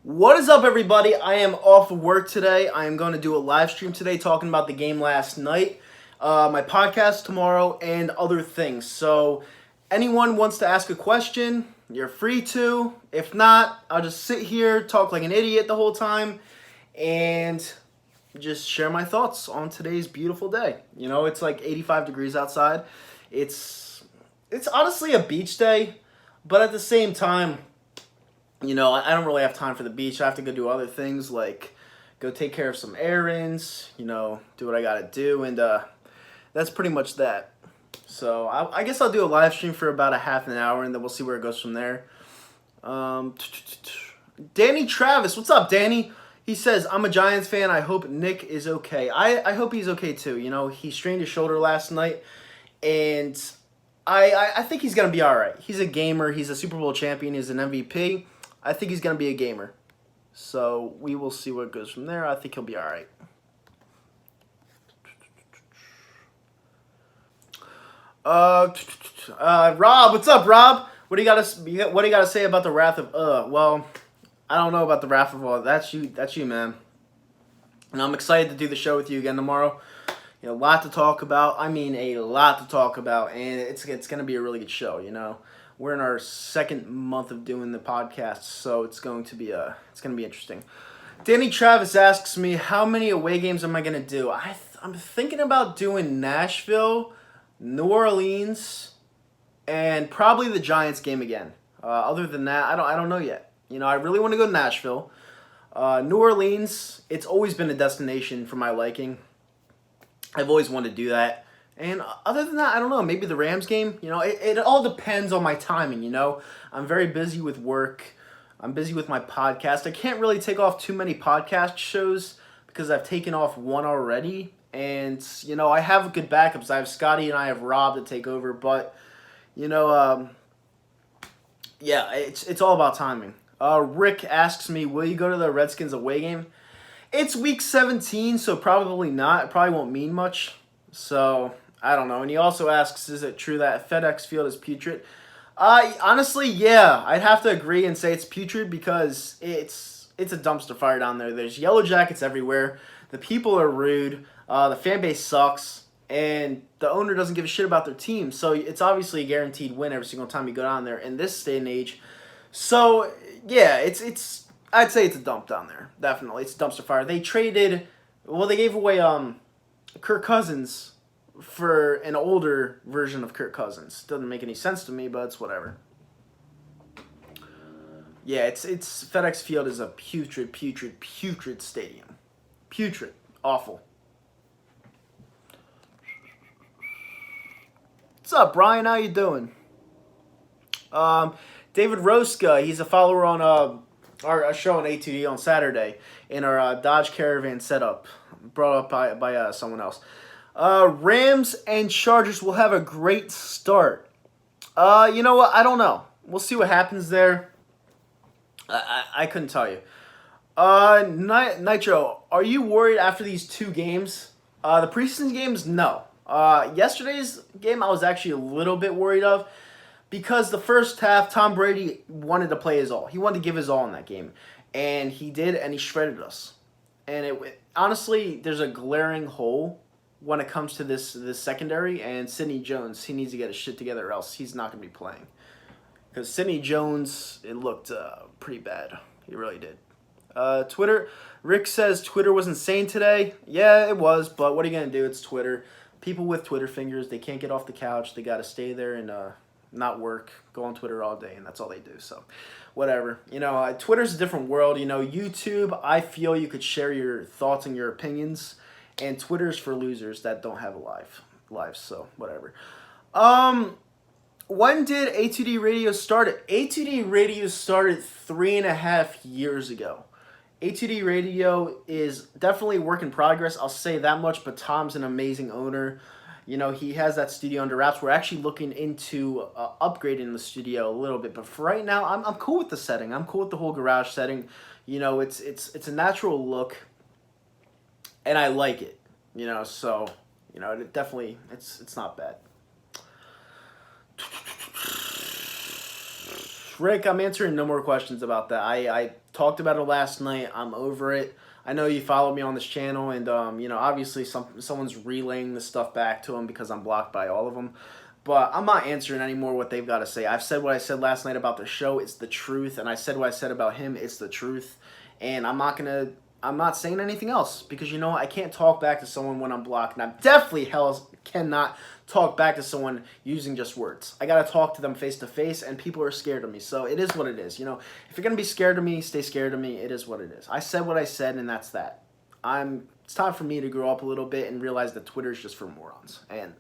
What is up, everybody? I am off of work today. I am going to do a live stream today talking about the game last night, my podcast tomorrow, and other things. So, anyone wants to ask a question, you're free to. If not, I'll just sit here, talk like an idiot the whole time, and just share my thoughts on today's beautiful day. You know, it's like 85 degrees outside. It's honestly a beach day, but at the same time, I don't really have time for the beach. I have to go do other things like go take care of some errands, do what I gotta do, and that's pretty much that. So I guess I'll do a live stream for about a half an hour, and then we'll see where it goes from there. Danny Travis, what's up, Danny? He says, I'm a Giants fan. I hope Nick is okay. I hope he's okay too. He strained his shoulder last night, and I think he's going to be all right. He's a gamer. He's a Super Bowl champion. He's an MVP. I think he's going to be a gamer. So we will see what goes from there. I think he'll be all right. Rob, what's up, Rob? What do you got to say about the wrath of well, I don't know about the wrath of that's you, man. And I'm excited to do the show with you again tomorrow. A lot to talk about. I mean, a lot to talk about, and it's going to be a really good show, We're in our second month of doing the podcast, so it's going to be interesting. Danny Travis asks me, how many away games am I going to do? I'm thinking about doing Nashville, New Orleans, and probably the Giants game again. Other than that, I don't know yet. I really want to go to Nashville. New Orleans, it's always been a destination for my liking. I've always wanted to do that. And other than that, I don't know. Maybe the Rams game. It all depends on my timing, I'm very busy with work. I'm busy with my podcast. I can't really take off too many podcast shows because I've taken off one already. And, I have good backups. I have Scotty and I have Rob to take over. But, yeah, it's all about timing. Rick asks me, will you go to the Redskins away game? It's week 17, so probably not. It probably won't mean much. So, I don't know. And he also asks, is it true that FedEx Field is putrid? Honestly, yeah. I'd have to agree and say it's putrid because it's a dumpster fire down there. There's yellow jackets everywhere. The people are rude. The fan base sucks. And the owner doesn't give a shit about their team. So, it's obviously a guaranteed win every single time you go down there in this day and age. So, yeah, I'd say it's a dump down there. Definitely. It's a dumpster fire. They gave away Kirk Cousins for an older version of Kirk Cousins. Doesn't make any sense to me, but it's whatever. Yeah, it's FedEx Field is a putrid stadium. Putrid. Awful. What's up, Brian? How you doing? David Roska, he's a follower on our show on A2D on Saturday in our Dodge Caravan setup, brought up by someone else. Rams and Chargers will have a great start. You know what? I don't know. We'll see what happens there. I couldn't tell you. Nitro, are you worried after these two games? The preseason games, no. Yesterday's game, I was actually a little bit worried of. Because the first half, Tom Brady wanted to play his all. He wanted to give his all in that game. And he did, and he shredded us. And honestly, there's a glaring hole when it comes to this secondary. And Sidney Jones, he needs to get his shit together or else he's not going to be playing. Because Sidney Jones, it looked pretty bad. He really did. Twitter, Rick says Twitter was insane today. Yeah, it was, but what are you going to do? It's Twitter. People with Twitter fingers, they can't get off the couch. They got to stay there and not work, go on Twitter all day, and that's all they do. So, whatever. Twitter's a different world. YouTube, I feel you could share your thoughts and your opinions, and Twitter's for losers that don't have a life. So, whatever. When did A2D Radio start? A2D Radio started 3.5 years ago. A2D Radio is definitely a work in progress. I'll say that much, but Tom's an amazing owner. He has that studio under wraps. We're actually looking into upgrading the studio a little bit. But for right now, I'm cool with the setting. I'm cool with the whole garage setting. It's a natural look, and I like it. So it definitely it's not bad. Rick, I'm answering no more questions about that. I Talked about it last night. I'm over it. I know you follow me on this channel, and obviously someone's relaying this stuff back to them because I'm blocked by all of them. But I'm not answering anymore what they've got to say. I've said what I said last night about the show. It's the truth, and I said what I said about him. It's the truth, and I'm not saying anything else because I can't talk back to someone when I'm blocked, and I definitely cannot talk back to someone using just words. I gotta talk to them face to face, and people are scared of me. So it is what it is. If you're gonna be scared of me, stay scared of me. It is what it is. I said what I said, and that's that. It's time for me to grow up a little bit and realize that Twitter is just for morons and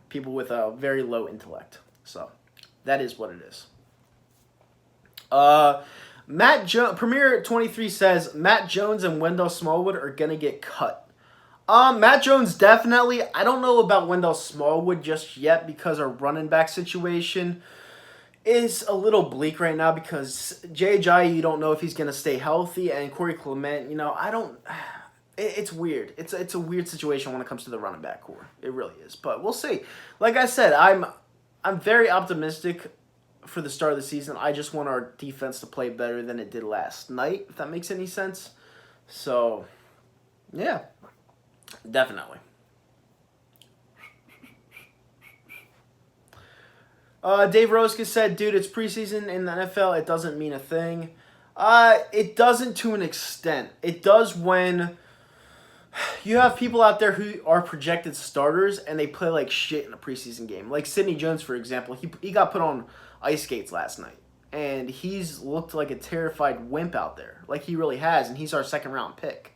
people with a very low intellect. So that is what it is. Premier 23 says Matt Jones and Wendell Smallwood are gonna get cut. Matt Jones definitely. I don't know about Wendell Smallwood just yet because our running back situation is a little bleak right now because Jay you don't know if he's gonna stay healthy, and Corey Clement, I don't. It's weird. It's a weird situation when it comes to the running back core. It really is, but we'll see. Like I said, I'm very optimistic for the start of the season. I just want our defense to play better than it did last night, if that makes any sense. So, yeah. Definitely. Dave Roska said, dude, it's preseason in the NFL. It doesn't mean a thing. It doesn't to an extent. It does when you have people out there who are projected starters and they play like shit in a preseason game. Like Sidney Jones, for example. He got put on ice skates last night. And he's looked like a terrified wimp out there. Like he really has. And he's our second round pick.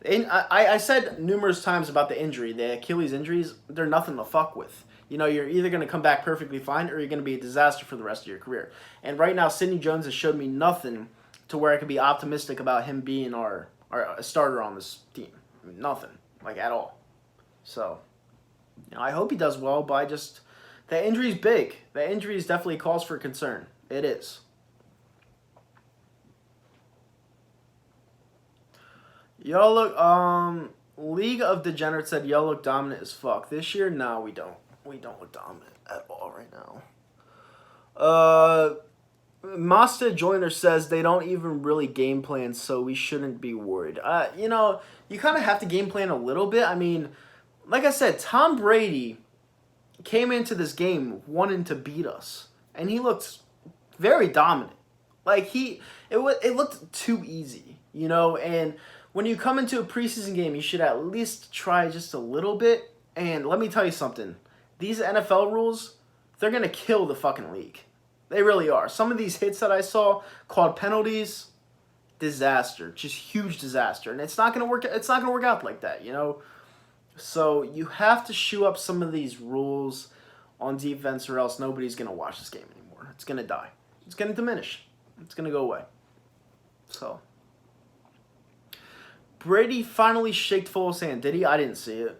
And I said numerous times about the injury, the Achilles injuries, they're nothing to fuck with. You're either going to come back perfectly fine or you're going to be a disaster for the rest of your career. And right now, Sidney Jones has showed me nothing to where I could be optimistic about him being our starter on this team. I mean, nothing, like at all. So, I hope he does well, but that injury's big. That injury is definitely cause for concern. It is. Y'all look, League of Degenerates said y'all look dominant as fuck. This year, no, we don't. We don't look dominant at all right now. Masta Joyner says they don't even really game plan, so we shouldn't be worried. You kind of have to game plan a little bit. I mean, like I said, Tom Brady came into this game wanting to beat us, and he looked very dominant. Like it looked too easy, and when you come into a preseason game, you should at least try just a little bit. And let me tell you something. These NFL rules, they're going to kill the fucking league. They really are. Some of these hits that I saw called penalties, disaster. Just huge disaster. And it's not going to work out like that, So you have to shoe up some of these rules on defense or else nobody's going to watch this game anymore. It's going to die. It's going to diminish. It's going to go away. So Brady finally shaked Foles' hand. Did he? I didn't see it.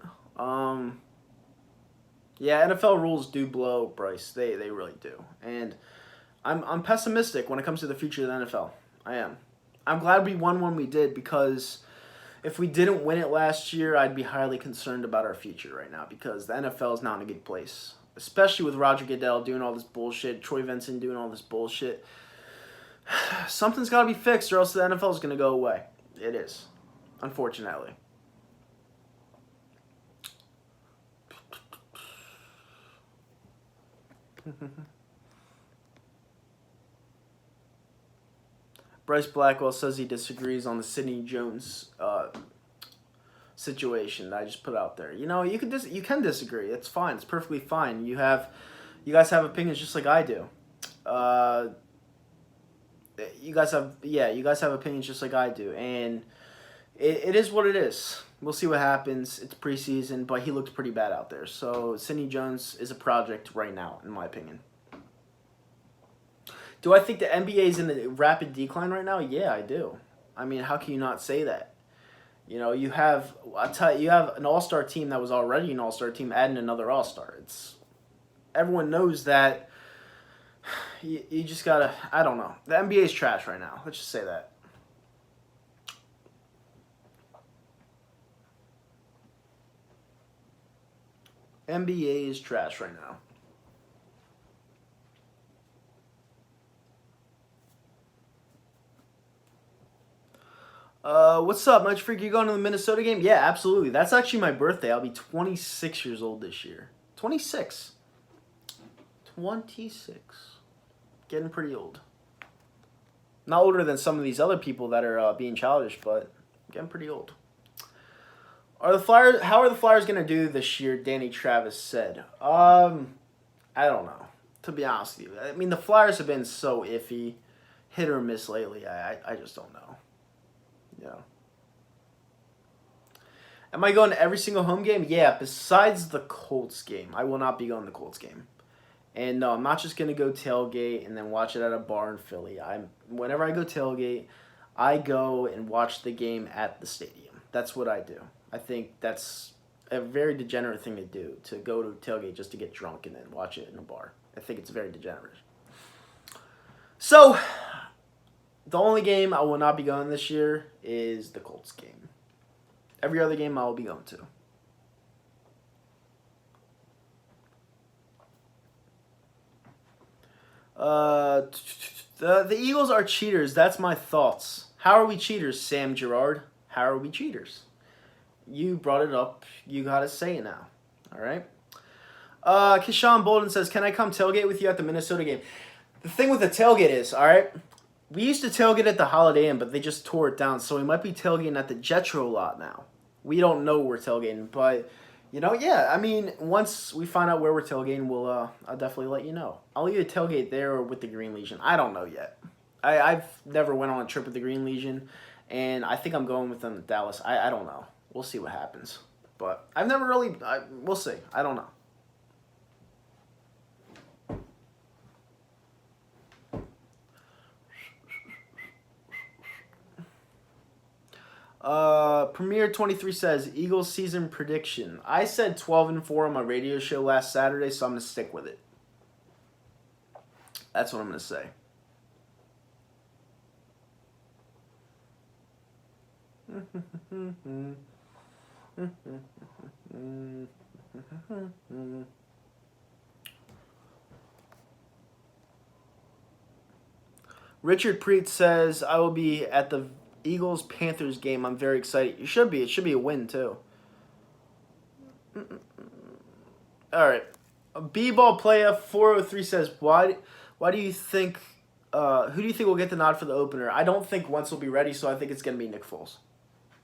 Yeah, NFL rules do blow, Bryce. They really do. And I'm pessimistic when it comes to the future of the NFL. I am. I'm glad we won when we did because if we didn't win it last year, I'd be highly concerned about our future right now because the NFL is not in a good place. Especially with Roger Goodell doing all this bullshit, Troy Vincent doing all this bullshit. Something's got to be fixed or else the NFL is going to go away. It is. Unfortunately. Bryce Blackwell says he disagrees on the Sidney Jones situation that I just put out there. You can disagree. It's fine. It's perfectly fine. You guys have opinions just like I do. You guys have opinions just like I do, and it is what it is. We'll see what happens. It's preseason, but he looked pretty bad out there. So Sidney Jones is a project right now, in my opinion. Do I think the NBA is in a rapid decline right now? Yeah, I do. I mean, how can you not say that? You have an all-star team that was already an all-star team adding another all-star. Everyone knows that. You just gotta. I don't know. The NBA is trash right now. Let's just say that. NBA is trash right now. What's up, Much Freak? You going to the Minnesota game? Yeah, absolutely. That's actually my birthday. I'll be 26 years old this year. 26. 26. Getting pretty old. Not older than some of these other people that are being childish, but getting pretty old. How are the Flyers going to do this year, Danny Travis said. I don't know, to be honest with you. I mean, the Flyers have been so iffy, hit or miss lately. I just don't know. Yeah. Am I going to every single home game? Yeah, besides the Colts game. I will not be going to the Colts game. And no, I'm not just going to go tailgate and then watch it at a bar in Philly. Whenever I go tailgate, I go and watch the game at the stadium. That's what I do. I think that's a very degenerate thing to do, to go to tailgate just to get drunk and then watch it in a bar. I think it's very degenerate. So, the only game I will not be going this year is the Colts game. Every other game I will be going to. The Eagles are cheaters. That's my thoughts. How are we cheaters, Sam Gerard? How are we cheaters? You brought it up. You gotta say it now. All right. Kishan Bolden says, "Can I come tailgate with you at the Minnesota game?" The thing with the tailgate is, all right, we used to tailgate at the Holiday Inn, but they just tore it down, so we might be tailgating at the Jetro lot now. We don't know we're tailgating, but yeah. I mean, once we find out where we're tailgating, I'll definitely let you know. I'll either tailgate there or with the Green Legion. I don't know yet. I've never went on a trip with the Green Legion, and I think I'm going with them to Dallas. I don't know. We'll see what happens. But I've never really... we'll see. I don't know. Premier 23 says, Eagles season prediction. I said 12-4 on my radio show last Saturday, so I'm going to stick with it. That's what I'm going to say. Richard Preet says, I will be at the Eagles-Panthers game. I'm very excited. You should be. It should be a win, too. All right. B-Ball Playa 403 says, why do you think, who do you think will get the nod for the opener? I don't think Wentz will be ready, so I think it's going to be Nick Foles.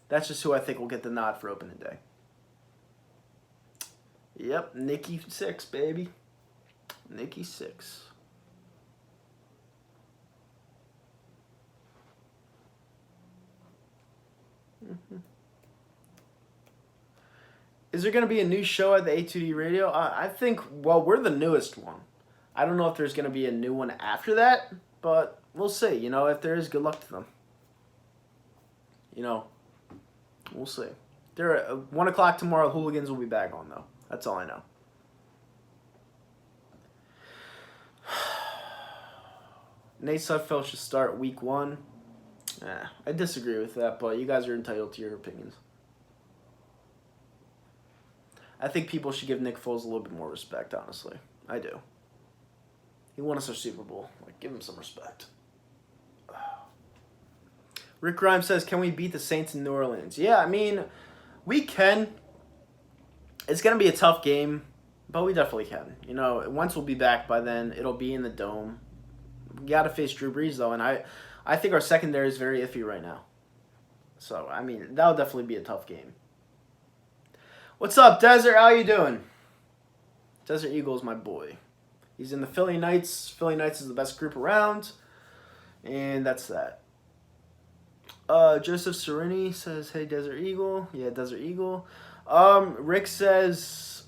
That's just who I think will get the nod for opening day. Yep, Nicky 6, baby. Nicky 6. Is there going to be a new show at the A2D radio? I think, well, we're the newest one. I don't know if there's going to be a new one after that, but we'll see. If there is, good luck to them. We'll see. They're at 1 o'clock tomorrow. Hooligans will be back on, though. That's all I know. Nate Sudfeld should start week 1. I disagree with that, but you guys are entitled to your opinions. I think people should give Nick Foles a little bit more respect, honestly. I do. He won us our Super Bowl. Give him some respect. Rick Grimes says, can we beat the Saints in New Orleans? Yeah, I mean, we can. It's going to be a tough game, but we definitely can. Wentz will be back by then. It'll be in the Dome. We got to face Drew Brees, though, and I think our secondary is very iffy right now. So, I mean, that'll definitely be a tough game. What's up, Desert? How you doing? Desert Eagle's my boy. He's in the Philly Knights. Philly Knights is the best group around. And that's that. Joseph Serini says, hey, Desert Eagle. Yeah, Desert Eagle. Rick says,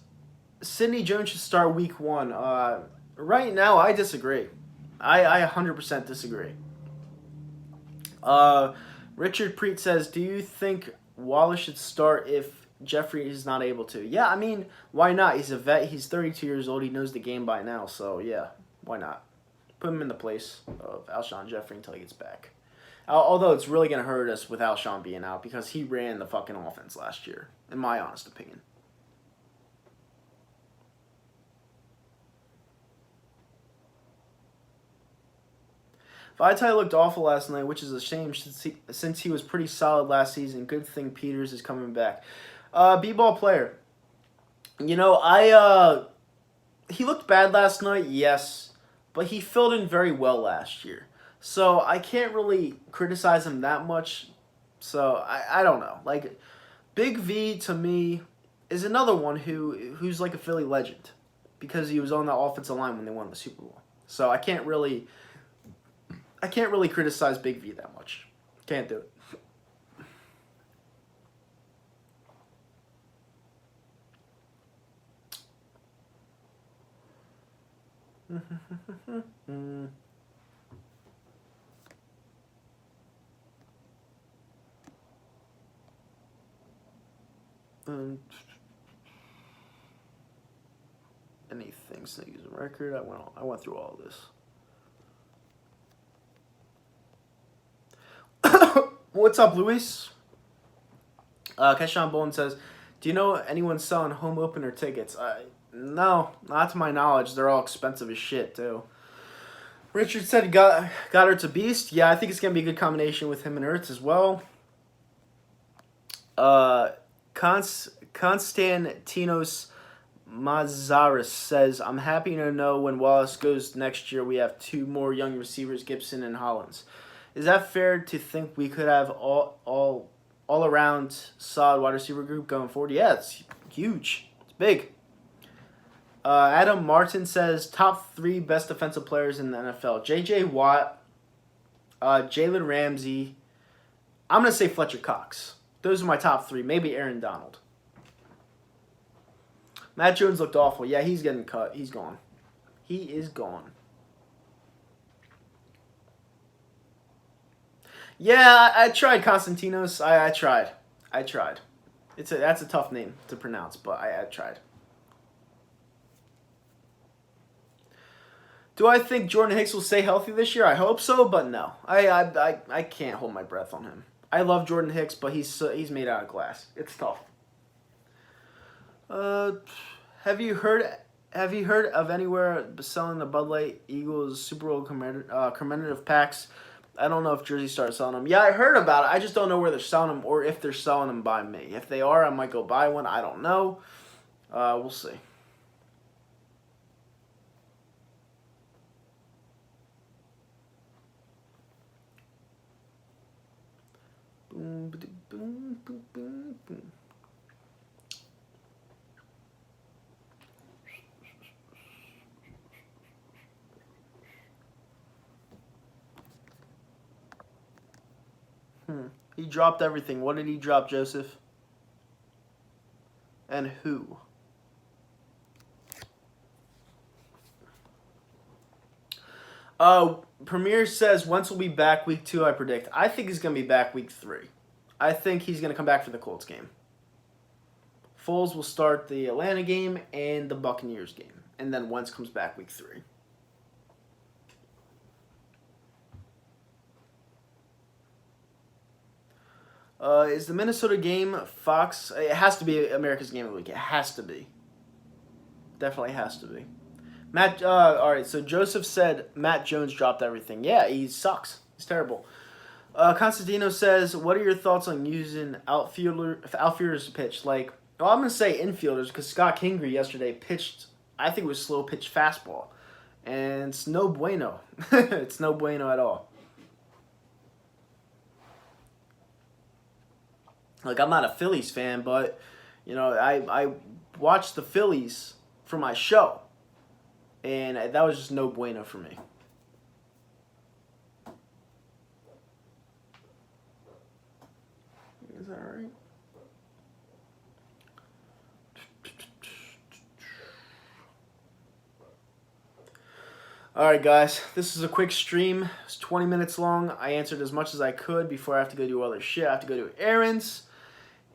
Sidney Jones should start week 1. Right now, I disagree. I 100% disagree. Richard Preet says, do you think Wallace should start if Jeffrey is not able to? Yeah, I mean, why not? He's a vet. He's 32 years old. He knows the game by now. So, yeah, why not? Put him in the place of Alshon Jeffrey until he gets back. Although it's really going to hurt us with Alshon being out because he ran the fucking offense last year, in my honest opinion. Vaitai looked awful last night, which is a shame since he was pretty solid last season. Good thing Peters is coming back. B-ball player. You know, he looked bad last night, yes, but he filled in very well last year. So I can't really criticize him that much. So I don't know. Like, Big V to me is another one who's like a Philly legend because he was on the offensive line when they won the Super Bowl. So I can't really criticize Big V that much. Can't do it. Anything Sneaky's record? I went through all this. What's up, Luis? Keshawn Bolin says, "Do you know anyone selling home opener tickets?" No, not to my knowledge. They're all expensive as shit too. Richard said Goddard's a beast. Yeah, I think it's gonna be a good combination with him and Ertz as well. Konstantinos Mazaris says, "I'm happy to know when Wallace goes next year, we have 2 more young receivers, Gibson and Hollins. Is that fair to think we could have all around solid wide receiver group going forward?" Yeah, it's huge. It's big. Adam Martin says, top 3 best defensive players in the NFL. J.J. Watt, Jalen Ramsey. I'm going to say Fletcher Cox. Those are my top 3. Maybe Aaron Donald. Matt Jones looked awful. Yeah, he's getting cut. He's gone. He is gone. Yeah, I tried Konstantinos. I tried. That's a tough name to pronounce, but I tried. Do I think Jordan Hicks will stay healthy this year? I hope so, but no. I can't hold my breath on him. I love Jordan Hicks, but he's made out of glass. It's tough. Have you heard of anywhere selling the Bud Light Eagles Super Bowl commemorative packs? I don't know if Jersey started selling them. Yeah, I heard about it. I just don't know where they're selling them or if they're selling them by me. If they are, I might go buy one. I don't know. We'll see. Boom, boom, boom, boom, boom. He dropped everything. What did he drop, Joseph? And who? Premier says Wentz will be back week 2, I predict. I think he's going to be back week 3. I think he's going to come back for the Colts game. Foles will start the Atlanta game and the Buccaneers game. And then Wentz comes back week 3. Is the Minnesota game Fox? It has to be America's Game of the Week. It has to be. Definitely has to be. Matt. All right. So Joseph said Matt Jones dropped everything. Yeah, he sucks. He's terrible. Constantino says, "What are your thoughts on using outfielders to pitch? Like, well, I'm gonna say infielders because Scott Kingery yesterday pitched. I think it was slow pitch fastball, and it's no bueno. It's no bueno at all." Like, I'm not a Phillies fan, but, you know, I watched the Phillies for my show, and that was just no bueno for me. Is that all right? All right, guys, this is a quick stream. It's 20 minutes long. I answered as much as I could before I have to go do other shit. I have to go do errands.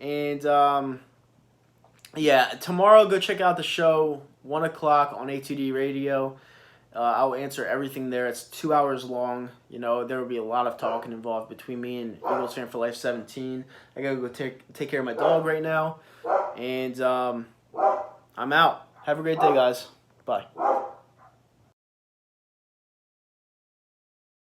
And, yeah, tomorrow go check out the show, 1 o'clock on A2D Radio. I'll answer everything there. It's 2 hours long. You know, there will be a lot of talking involved between me and Eagles Fan for Life 17. I got to go take care of my dog right now. And I'm out. Have a great day, guys. Bye.